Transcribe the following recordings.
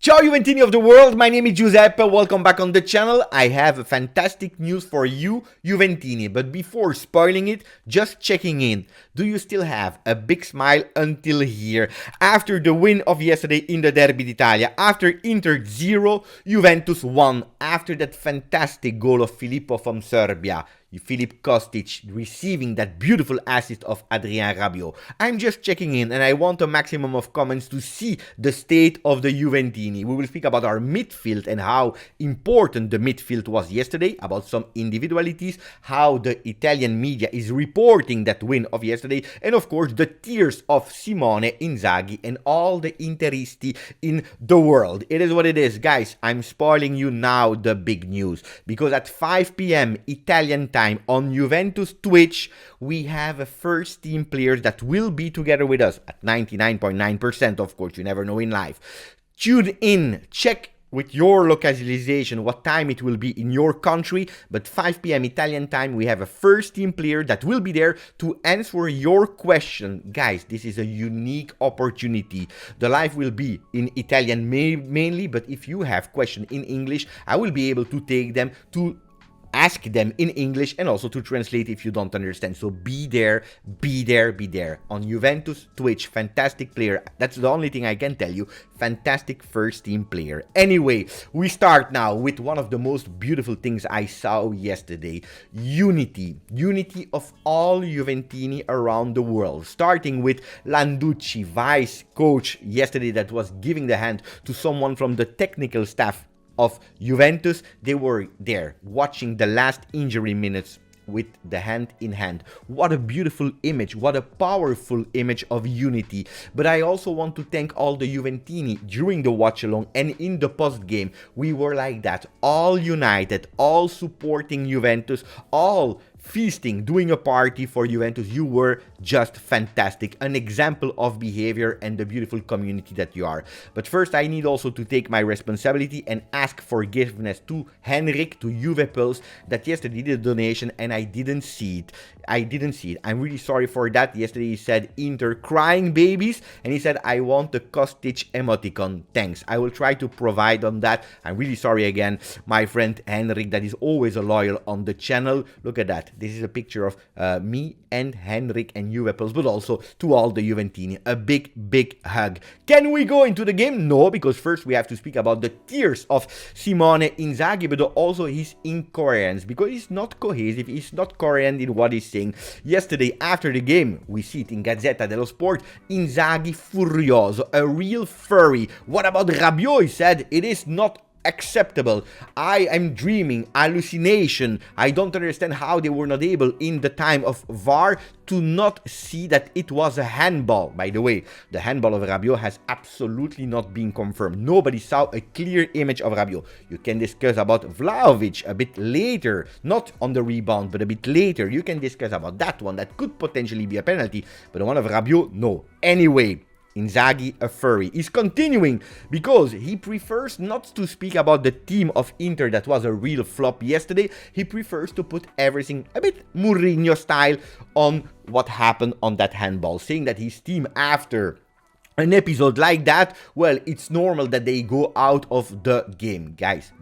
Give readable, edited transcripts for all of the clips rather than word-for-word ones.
Ciao Juventini of the world, my name is Giuseppe, welcome back on the channel. I have a fantastic news for you, Juventini, but before spoiling it, just checking in. Do you still have a big smile until here? After the win of yesterday in the Derby d'Italia, after Inter 0, Juventus 1, after that fantastic goal of Filippo from Serbia, Filip Kostic receiving that beautiful assist of Adrien Rabiot. I'm just checking in and I want a maximum of comments to see the state of the Juventini. We will speak about our midfield and how important the midfield was yesterday, about some individualities, how the Italian media is reporting that win of yesterday, and of course the tears of Simone Inzaghi and all the Interisti in the world. It is what it is, guys. I'm spoiling you now the big news, because at 5 p.m. Italian time on Juventus Twitch, we have a first team players that will be together with us at 99.9%. Of course, you never know in life. Tune in, check with your localization what time it will be in your country, but 5 p.m. Italian time, we have a first team player that will be there to answer your question. Guys, this is a unique opportunity. The live will be in Italian mainly, but if you have questions in English, I will be able to take them to ask them in English and also to translate if you don't understand. So be there, be there, be there. On Juventus Twitch, fantastic player. That's the only thing I can tell you. Fantastic first team player. Anyway, we start now with one of the most beautiful things I saw yesterday. Unity. Unity of all Juventini around the world. Starting with Landucci, vice coach yesterday, that was giving the hand to someone from the technical staff of Juventus. They were there watching the last injury minutes with the hand in hand. What a beautiful image, what a powerful image of unity. But I also want to thank all the Juventini during the watch along and in the post game. We were like that, all united, all supporting Juventus, all feasting, doing a party for Juventus. You were just fantastic, an example of behavior and the beautiful community that you are. But first, I need also to take my responsibility and ask forgiveness to Henrik, to Juve Pulse, that yesterday did a donation and I didn't see it. I'm really sorry for that. Yesterday he said Inter crying babies and he said I want the Kostic emoticon. Thanks. I will try to provide on that. I'm really sorry again, my friend Henrik, that is always a loyal on the channel. Look at that. This is a picture of me and Henrik and Juve Pulse, but also to all the Juventini. A big hug. Can we go into the game? No, because first we have to speak about the tears of Simone Inzaghi, but also his incoherence, because he's not cohesive, he's not coherent in what he's saying. Yesterday, after the game, we see it in Gazzetta dello Sport, Inzaghi furioso, a real fury. What about Rabiot? He said, it is not acceptable. I am dreaming, hallucination. I don't understand how they were not able in the time of VAR to not see that it was a handball. By the way, the handball of Rabiot has absolutely not been confirmed. Nobody saw a clear image of Rabiot. You can discuss about Vlahovic a bit later, not on the rebound, but a bit later. You can discuss about that one. That could potentially be a penalty, but the one of Rabiot, no. Anyway, Inzaghi, a furry, is continuing because he prefers not to speak about the team of Inter that was a real flop yesterday. He prefers to put everything a bit Mourinho style on what happened on that handball, saying that his team, after an episode like that, well, it's normal that they go out of the game. Guys,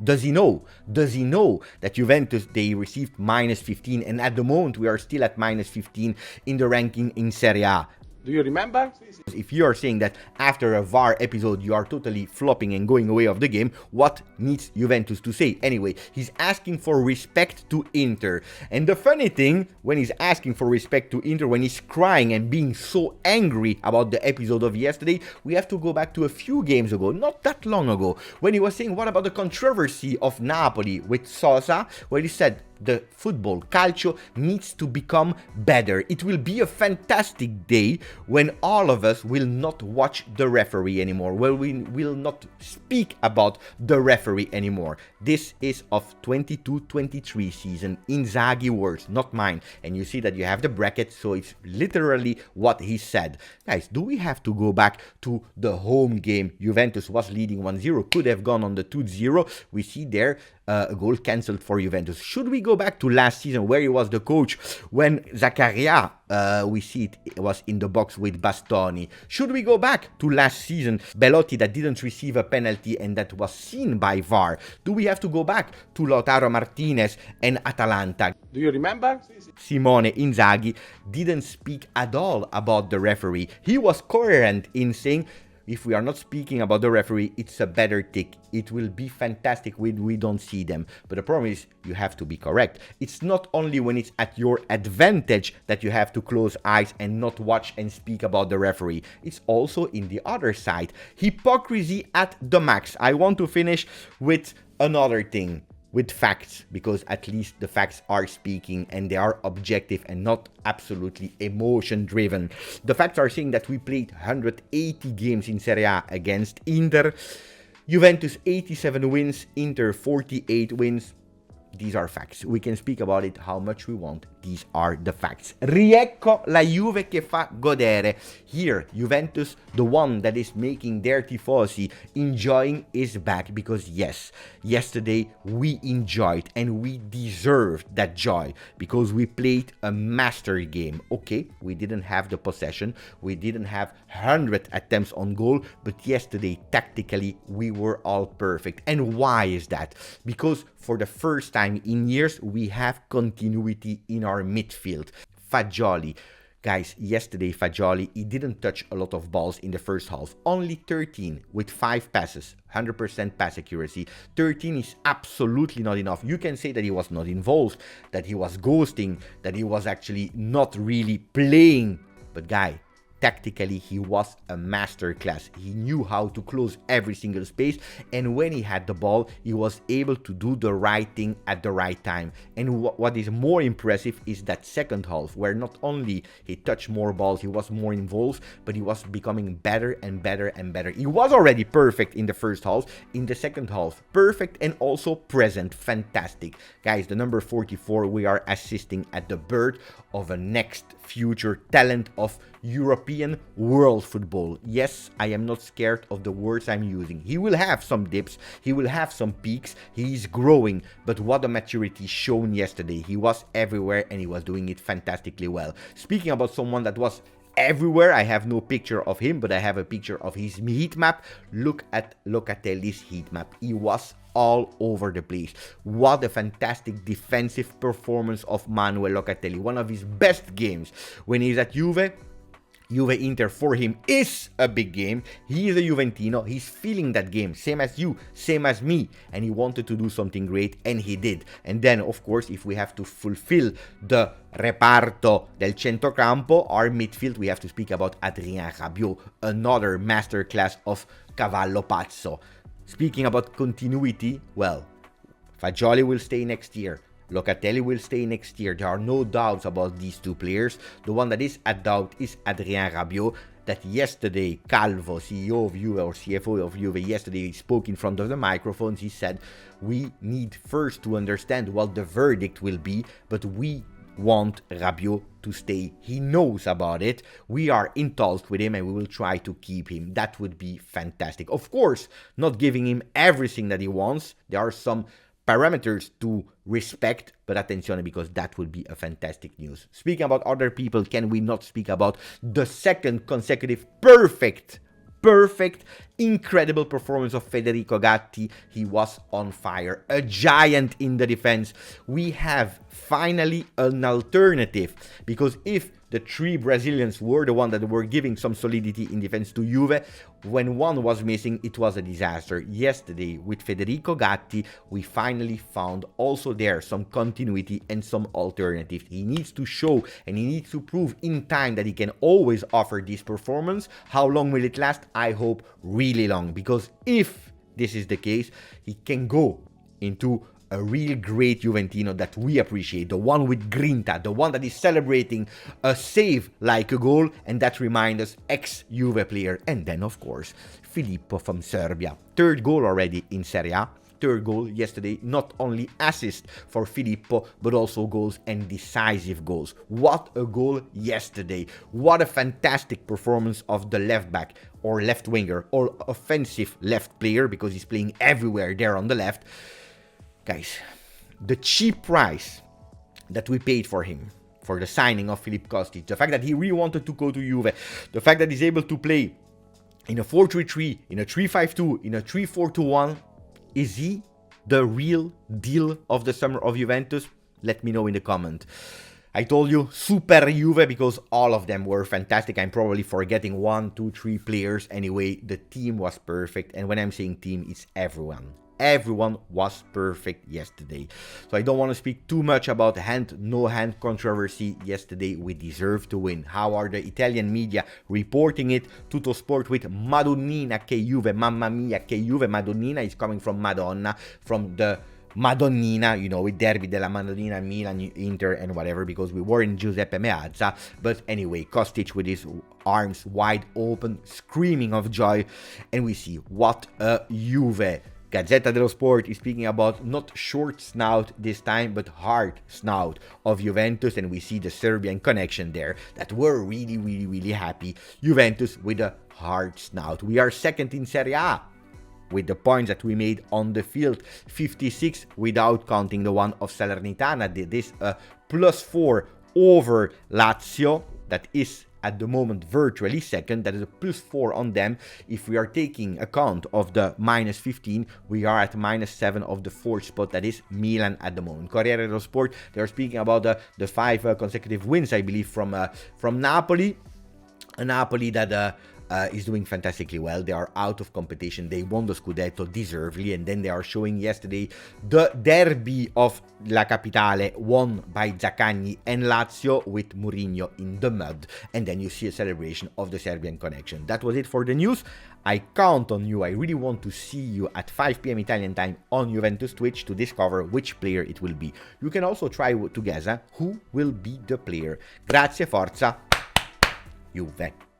does he know? Does he know that Juventus, they received -15 and at the moment we are still at -15 in the ranking in Serie A? Do you remember? If you are saying that after a VAR episode you are totally flopping and going away of the game, what needs Juventus to say? Anyway, he's asking for respect to Inter. And the funny thing, when he's asking for respect to Inter, when he's crying and being so angry about the episode of yesterday, we have to go back to a few games ago, not that long ago, when he was saying, what about the controversy of Napoli with Sosa, where he said, the football, calcio, needs to become better. It will be a fantastic day when all of us will not watch the referee anymore, where we will not speak about the referee anymore. This is of 22-23 season, Inzaghi words, not mine. And you see that you have the bracket, so it's literally what he said. Guys, do we have to go back to the home game? Juventus was leading 1-0, could have gone on the 2-0. We see there a goal cancelled for Juventus. Should we go back to last season where he was the coach when Zakaria, we see it was in the box with Bastoni? Should we go back to last season, Belotti that didn't receive a penalty and that was seen by VAR? Do we have to go back to Lautaro Martinez and Atalanta? Do you remember? Simone Inzaghi didn't speak at all about the referee. He was coherent in saying, if we are not speaking about the referee, it's a better tick. It will be fantastic when we don't see them. But the problem is, you have to be correct. It's not only when it's at your advantage that you have to close eyes and not watch and speak about the referee. It's also in the other side. Hypocrisy at the max. I want to finish with another thing. With facts, because at least the facts are speaking and they are objective and not absolutely emotion driven. The facts are saying that we played 180 games in Serie A against Inter. Juventus 87 wins, Inter 48 wins. These are facts. We can speak about it how much we want. These are the facts. Riecco la Juve che fa godere. Here, Juventus, the one that is making their tifosi enjoying, is back. Because yes, yesterday we enjoyed and we deserved that joy. Because we played a master game. Okay, we didn't have the possession. We didn't have 100 attempts on goal. But yesterday, tactically, we were all perfect. And why is that? Because for the first time in years, we have continuity in our midfield. Fagioli. Guys, yesterday Fagioli, he didn't touch a lot of balls in the first half. Only 13 with 5 passes, 100% pass accuracy. 13 is absolutely not enough. You can say that he was not involved, that he was ghosting, that he was actually not really playing. But guy, tactically, he was a masterclass. He knew how to close every single space, and when he had the ball, he was able to do the right thing at the right time. And what is more impressive is that second half, where not only he touched more balls, he was more involved, but he was becoming better and better and better. He was already perfect in the first half. In the second half, perfect and also present. Fantastic. Guys, the number 44, we are assisting at the birth of a next future talent of European world football. Yes, I am not scared of the words I'm using. He will have some dips, he will have some peaks, he is growing, but what a maturity shown yesterday. He was everywhere and he was doing it fantastically well. Speaking about someone that was everywhere, I have no picture of him, but I have a picture of his heat map. Look at Locatelli's heat map. He was all over the place. What a fantastic defensive performance of Manuel Locatelli. One of his best games. When he's at Juve Inter for him is a big game. He is a Juventino. He's feeling that game. Same as you, same as me. And he wanted to do something great, and he did. And then, of course, if we have to fulfill the reparto del centrocampo, our midfield, we have to speak about Adrien Rabiot, another masterclass of Cavallo Pazzo. Speaking about continuity, well, Fagioli will stay next year. Locatelli will stay next year. There are no doubts about these two players. The one that is a doubt is Adrien Rabiot, that yesterday Calvo, CEO of Juve or CFO of Juve, yesterday spoke in front of the microphones. He said, we need first to understand what the verdict will be, but we want Rabiot to stay. He knows about it. We are in talks with him and we will try to keep him. That would be fantastic. Of course, not giving him everything that he wants. There are some parameters to respect, but attention, because that would be a fantastic news. Speaking about other people, can we not speak about the second consecutive perfect, incredible performance of Federico Gatti? He was on fire, a giant in the defense. We have finally an alternative, because if the three Brazilians were the one that were giving some solidity in defense to Juve, when one was missing, it was a disaster. Yesterday, with Federico Gatti, we finally found also there some continuity and some alternatives. He needs to show and he needs to prove in time that he can always offer this performance. How long will it last? I hope really long, because if this is the case, he can go into a real great Juventino that we appreciate, the one with Grinta, the one that is celebrating a save like a goal, and that reminds us ex-Juve player. And then, of course, Filippo from Serbia. Third goal already in Serie A. Third goal yesterday, not only assist for Filippo, but also goals and decisive goals. What a goal yesterday. What a fantastic performance of the left back or left winger or offensive left player, because he's playing everywhere there on the left. Guys, the cheap price that we paid for him, for the signing of Filip Kostic, the fact that he really wanted to go to Juve, the fact that he's able to play in a 4-3-3, in a 3-5-2, in a 3-4-2-1, is he the real deal of the summer of Juventus? Let me know in the comment. I told you, super Juve, because all of them were fantastic. I'm probably forgetting 1, 2, 3 players. Anyway, the team was perfect. And when I'm saying team, it's everyone. Everyone was perfect yesterday. So I don't want to speak too much about hand, no hand controversy. Yesterday we deserve to win. How are the Italian media reporting it? Tutto Sport with Madonnina che Juve, mamma mia che Juve. Madonnina is coming from Madonna, from the Madonnina, you know, with Derby della Madonnina, Milan, Inter, and whatever, because we were in Giuseppe Meazza. But anyway, Kostic with his arms wide open, screaming of joy, and we see what a Juve. Gazzetta dello Sport is speaking about not short snout this time, but hard snout of Juventus, and we see the Serbian connection there, that we're really happy. Juventus with a hard snout. We are second in Serie A with the points that we made on the field, 56 without counting the one of Salernitana. This +4 over Lazio, that is at the moment virtually second. That is a +4 on them. If we are taking account of the -15, we are at -7 of the 4th spot. That is Milan at the moment. Corriere dello Sport, they are speaking about the 5 consecutive wins, I believe, from Napoli. A Napoli that is doing fantastically well. They are out of competition. They won the Scudetto deservedly, and then they are showing yesterday the derby of La Capitale won by Zaccagni and Lazio with Mourinho in the mud, and then you see a celebration of the Serbian connection. That was it for the news. I count on you. I really want to see you at 5 p.m. Italian time on Juventus Twitch to discover which player it will be. You can also try to guess who will be the player. Grazie, forza, Juve.